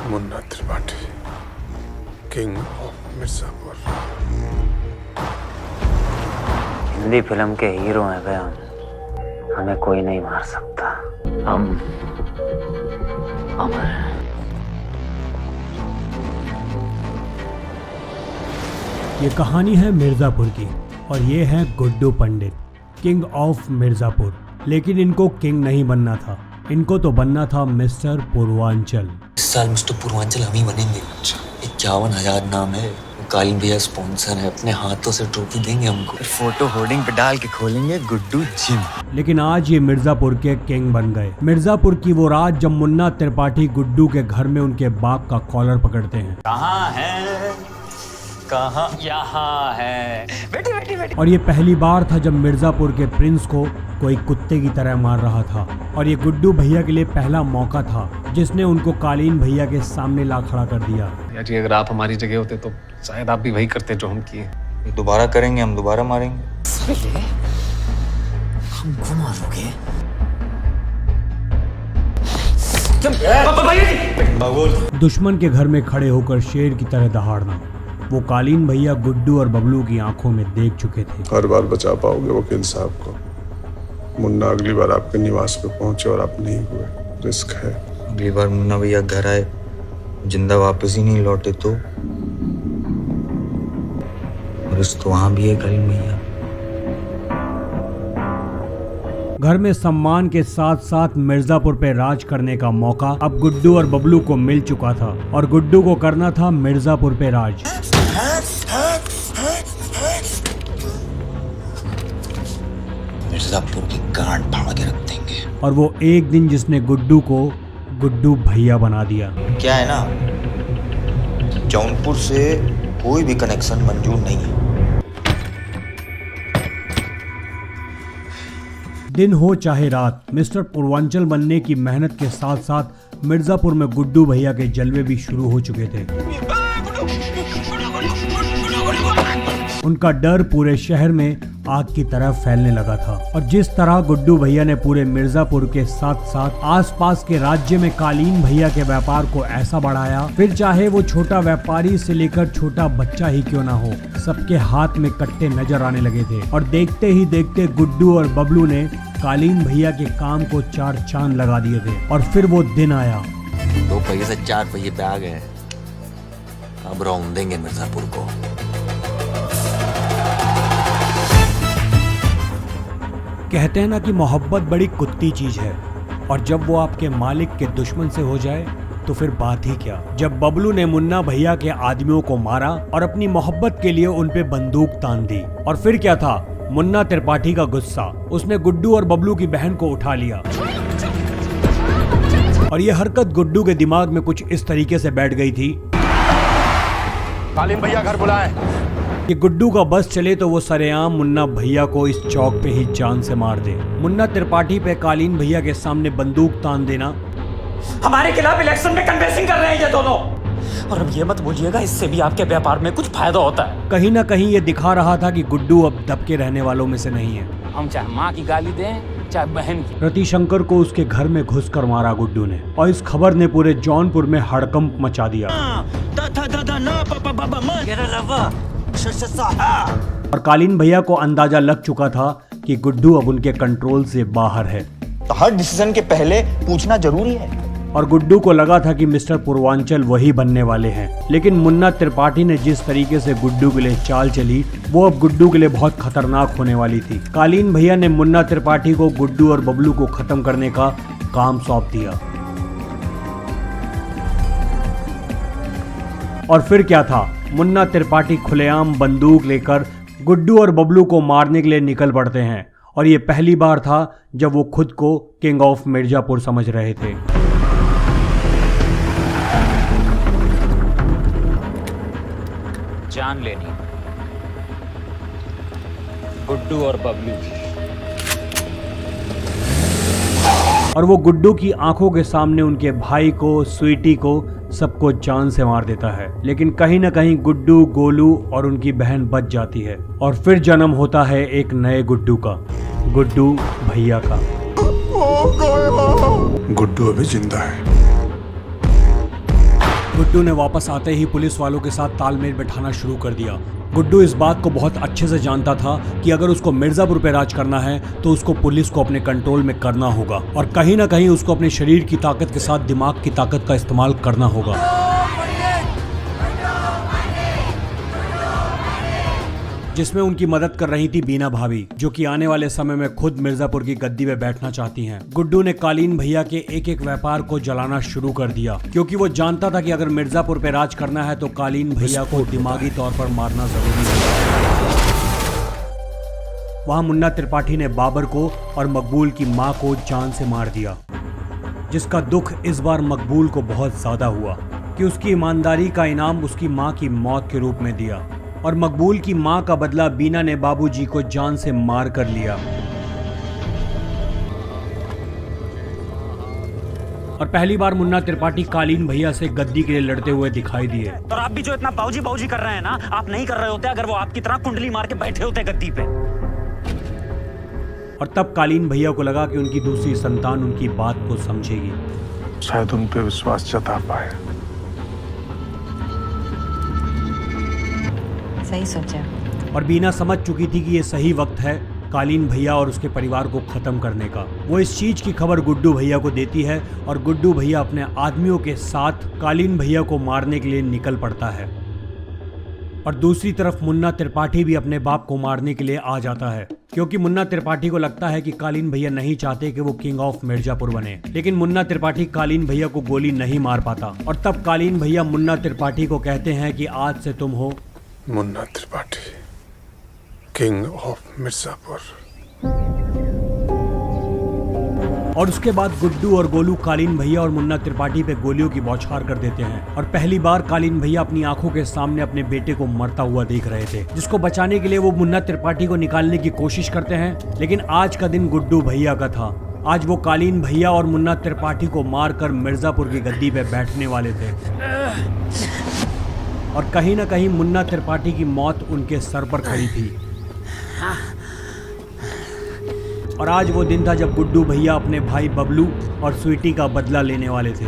Munna Tripathi, king of Mirzapur. Hindi film के hero हैं बे हम, हमें कोई नहीं मार सकता, हम अमर हैं। ये कहानी है मिर्जापुर की और ये है गुड्डू पंडित, किंग ऑफ मिर्जापुर। लेकिन इनको किंग नहीं बनना था, इनको तो बनना था मिस्टर पूर्वांचल। इस साल मिस्टर पूर्वांचल हम ही बनेंगे। 51,000 नाम है, कालीन भैया स्पॉन्सर है, अपने हाथों से ट्रॉफी देंगे हमको, फोटो होर्डिंग पे डाल के खोलेंगे गुड्डू जिम। लेकिन आज ये मिर्जापुर के किंग बन गए। मिर्जापुर की वो रात जब मुन्ना त्रिपाठी गुड्डू के घर में उनके बाप का कॉलर पकड़ते हैं। कहाँ है, कहाँ, यहाँ है, बेटी बेटी बेटी। और ये पहली बार था जब मिर्जापुर के प्रिंस को कोई कुत्ते की तरह मार रहा था। और ये गुड्डू भैया के लिए पहला मौका था जिसने उनको कालीन भैया के सामने ला खड़ा कर दिया। भैया जी, अगर आप हमारी जगह होते तो शायद आप भी वही करते जो हम किए। दोबारा करेंगे, हम दोबारा मारेंगे। हमको मारोगे? दुश्मन के घर में खड़े होकर शेर की तरह दहाड़ना, वो कालीन भैया गुड्डू और बबलू की आंखों में देख चुके थे। हर बार बचा पाओगे वकील साहब को? मुन्ना अगली बार आपके निवास पे पहुंचे और आप नहीं हुए, रिस्क है। अगली बार मुन्ना भैया घर आए, जिंदा वापस ही नहीं लौटे तो रिस्क तो वहां भी है कालीन भैया। घर में सम्मान के साथ साथ मिर्जापुर पे राज करने का मौका अब गुड्डू और बबलू को मिल चुका था और गुड्डू को करना था मिर्जापुर पे राज। मिर्जापुर की गांड फाड़ के रख देंगे। और वो एक दिन जिसने गुड्डू को गुड्डू भैया बना दिया। क्या है ना, जौनपुर से कोई भी कनेक्शन मंजूर नहीं है। दिन हो चाहे रात, मिस्टर पूर्वांचल बनने की मेहनत के साथ साथ मिर्जापुर में गुड्डू भैया के जलवे भी शुरू हो चुके थे। उनका डर पूरे शहर में आग की तरह फैलने लगा था। और जिस तरह गुड्डू भैया ने पूरे मिर्जापुर के साथ साथ आसपास के राज्य में कालीन भैया के व्यापार को ऐसा बढ़ाया, फिर चाहे वो छोटा व्यापारी से लेकर छोटा बच्चा ही क्यों ना हो, सबके हाथ में कट्टे नजर आने लगे थे। और देखते ही देखते गुड्डू और बबलू ने कालीन भैया के काम को 4 चांद लगा दिए थे। और फिर वो दिन आया। 2 पहिए से 4 पहिए पे आ गए, अब रौंद देंगे मिर्जापुर को। कहते हैं ना कि मोहब्बत बड़ी कुत्ती चीज है और जब वो आपके मालिक के दुश्मन से हो जाए तो फिर बात ही क्या। जब बबलू ने मुन्ना भैया के आदमियों को मारा और अपनी मोहब्बत के लिए उन पे बंदूक तान दी, और फिर क्या था, मुन्ना त्रिपाठी का गुस्सा, उसने गुड्डू और बबलू की बहन को उठा लिया। और ये हरकत गुड्डू के दिमाग में कुछ इस तरीके से बैठ गई थी, कालीन भैया घर बुलाएं। कि गुड्डू का बस चले तो वो सरेआम मुन्ना भैया को इस चौक पे ही जान से मार दे। मुन्ना त्रिपाठी पे कालीन भैया के सामने बंदूक तान देना। हमारे खिलाफ इलेक्शन में कन्वेंसिंग कर रहे हैं ये दोनों, और अब ये मत बोलिएगा इससे भी आपके व्यापार में कुछ फायदा होता है। कहीं ना कहीं ये दिखा रहा था कि गुड्डू अब दबके रहने वालों में से नहीं है। हम चाहे माँ की गाली दें चाहे बहन की। रतिशंकर को उसके घर में घुसकर मारा गुड्डू ने, और इस खबर ने पूरे जौनपुर में हड़कंप मचा दिया। और कालीन भैया को अंदाजा लग चुका था कि गुड्डू अब उनके कंट्रोल से बाहर है। तो हर डिसीजन के पहले पूछना जरूरी है। और गुड्डू को लगा था कि मिस्टर पूर्वांचल वही बनने वाले हैं, लेकिन मुन्ना त्रिपाठी ने जिस तरीके से गुड्डू के लिए चाल चली, वो अब गुड्डू के लिए बहुत खतरनाक होने वाली थी। कालीन भैया ने मुन्ना त्रिपाठी को गुड्डू और बबलू को खत्म करने का काम सौंप दिया। और फिर क्या था, मुन्ना त्रिपाठी खुलेआम बंदूक लेकर गुड्डू और बबलू को मारने के लिए निकल पड़ते हैं। और ये पहली बार था जब वो खुद को किंग ऑफ मिर्जापुर समझ रहे थे। जान लेनी गुड्डू और बबलू की। और वो गुड्डू की आंखों के सामने उनके भाई को, स्वीटी को, सबको जान से मार देता है। लेकिन कहीं ना कहीं गुड्डू, गोलू और उनकी बहन बच जाती है। और फिर जन्म होता है एक नए गुड्डू का, गुड्डू भैया का। गुड्डू अभी जिंदा है। गुड्डू ने वापस आते ही पुलिस वालों के साथ तालमेल बैठाना शुरू कर दिया। गुड्डू इस बात को बहुत अच्छे से जानता था कि अगर उसको मिर्जापुर पे राज करना है तो उसको पुलिस को अपने कंट्रोल में करना होगा और कहीं ना कहीं उसको अपने शरीर की ताकत के साथ दिमाग की ताकत का इस्तेमाल करना होगा। जिसमें उनकी मदद कर रही थी बीना भाभी, जो कि आने वाले समय में खुद मिर्जापुर की गद्दी पे बैठना चाहती हैं। गुड्डू ने कालीन भैया के एक एक व्यापार को जलाना शुरू कर दिया क्योंकि वो जानता था कि अगर मिर्जापुर पे राज करना है तो कालीन भैया को दिमागी तौर पर मारना जरूरी है। वहां मुन्ना त्रिपाठी ने बाबर को और मकबूल की मां को जान से मार दिया, जिसका दुख इस बार मकबूल को बहुत ज्यादा हुआ कि उसकी ईमानदारी का इनाम उसकी मां की मौत के रूप में दिया और मकबूल की मां का बदला बीना ने बाबूजी को जान से मार कर लिया। और पहली बार मुन्ना त्रिपाठी कालीन भैया से गद्दी के लिए लड़ते हुए दिखाई दिए। और आप भी जो इतना बाऊजी बाऊजी कर रहे हैं ना, आप नहीं कर रहे होते अगर वो आपकी तरह कुंडली मार के बैठे होते गद्दी पे। और तब कालीन भैया को लगा कि उनकी दूसरी संतान उनकी बात को समझेगी, शायद उन पे विश्वास जता पाए। सही सोचा। और बीना समझ चुकी थी कि ये सही वक्त है कालीन भैया और उसके परिवार को खत्म करने का। वो इस चीज की खबर गुड्डू भैया को देती है और गुड्डू भैया अपने आदमियों के साथ कालीन भैया को मारने के लिए निकल पड़ता है। और दूसरी तरफ मुन्ना त्रिपाठी भी अपने बाप को मारने के लिए आ जाता है क्योंकि मुन्ना त्रिपाठी को लगता है कि कालीन भैया नहीं चाहते कि वो किंग ऑफ मिर्जापुर बने। लेकिन मुन्ना त्रिपाठी कालीन भैया को गोली नहीं मार पाता और तब कालीन भैया मुन्ना त्रिपाठी को कहते हैं कि आज से तुम हो मुन्ना त्रिपाठी, किंग ऑफ मिर्जापुर। और उसके बाद गुड्डू और गोलू कालीन भैया और मुन्ना त्रिपाठी पे गोलियों की बौछार कर देते हैं और पहली बार कालीन भैया अपनी आंखों के सामने अपने बेटे को मरता हुआ देख रहे थे, जिसको बचाने के लिए वो मुन्ना त्रिपाठी को निकालने की कोशिश करते हैं। लेकिन आज का दिन गुड्डू भैया का था। आज वो कालीन भैया और मुन्ना त्रिपाठी को मारकर मिर्जापुर की गद्दी पे बैठने वाले थे और कहीं ना कहीं मुन्ना त्रिपाठी की मौत उनके सर पर खड़ी थी। और आज वो दिन था जब गुड्डू भैया अपने भाई बबलू और स्वीटी का बदला लेने वाले थे।